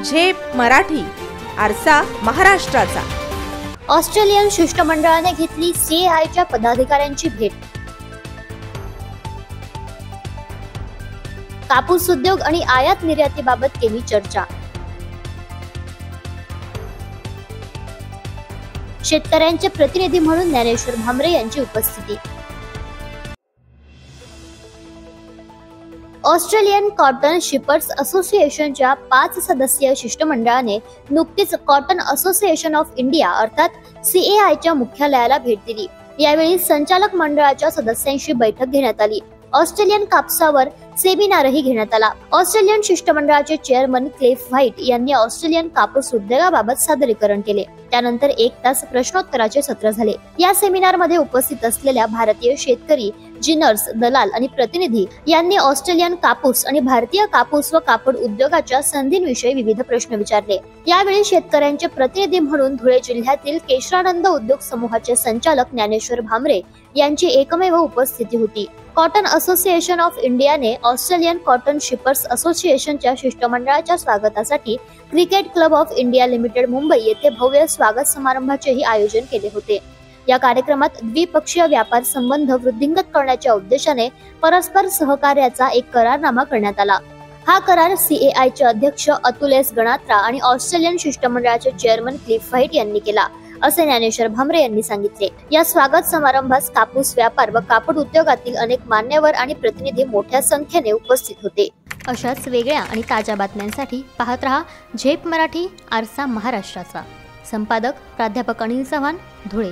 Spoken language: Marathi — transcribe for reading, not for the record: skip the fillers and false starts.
झेप मराठी, आरसा महाराष्ट्राचा। ऑस्ट्रेलियन शिष्टमंडळाने घेतली सीएआयच्या पदाधिकाऱ्यांची भेट। कापूस उद्योग आणि आयात निर्यातीबाबत केली चर्चा। शेतकऱ्यांचे प्रतिनिधी म्हणून ज्ञानेश्वर भामरे यांची उपस्थिती। ऑस्ट्रेलियन कॉटन शिपर्स असोसिएशनच्या 5 सदस्यीय शिष्टमंडळाने नुकतीच कॉटन असोसिएशन ऑफ इंडिया अर्थात सीएआयच्या मुख्यालयाला भेट दिली। यावेळी संचालक मंडळाच्या सदस्यांशी बैठक घेण्यात आली। ऑस्ट्रेलियन कापसावर सेमिनारही घेण्यात आला। ऑस्ट्रेलियन शिष्टमंडळाचे चेअरमन क्लेफ व्हाईट यांनी ऑस्ट्रेलियन कापूस उद्योगाबाबत सादरीकरण केले। त्यानंतर 1 तास प्रश्नोत्तराचे सत्र झाले। या सेमिनारमध्ये उपस्थित असलेल्या भारतीय शेतकरी, जिनर्स, दलाल आणि प्रतिनिधी यांनी ऑस्ट्रेलियन कापूस आणि भारतीय कापूस व कापड उद्योगाच्या संधींविषयी विविध प्रश्न विचारले। यावेळी शेतकऱ्यांचे प्रतिनिधी म्हणून धुळे जिल्ह्यातील केशरानंद उद्योग समूहाचे संचालक ज्ञानेश्वर भामरे यांची एकमेव उपस्थिती होती। कॉटन असोसिएशन ऑफ इंडियाने ऑस्ट्रेलियन कॉटन शिपर्स असोसिएशनच्या शिष्टमंडळाच्या स्वागतासाठी cricket club of India limited Mumbai येथे भव्य स्वागत समारंभाचेही आयोजन केले होते। या कार्यक्रमात द्विपक्षीय व्यापार संबंध वृद्धिंगत करण्याच्या उद्देशाने परस्पर सहकार्याचा एक करारनामा करण्यात आला। हा करार सीएआयचे अध्यक्ष अतुल एस गणात्रा आणि ऑस्ट्रेलियन शिष्टमंडळाचे चेअरमन क्लिफ व्हाईट यांनी केला, असे ज्ञानेश्वर भामरे यांनी सांगितले। या स्वागत समारंभास कापूस व्यापार व कापड उद्योगातील अनेक मान्यवर आणि प्रतिनिधी मोठ्या संख्येने उपस्थित होते। अशाच वेगळ्या आणि ताज्या बातम्यांसाठी पाहत रहा झेप मराठी, आरसा महाराष्ट्राचा। संपादक प्राध्यापक अनिल चव्हाण, धुळे।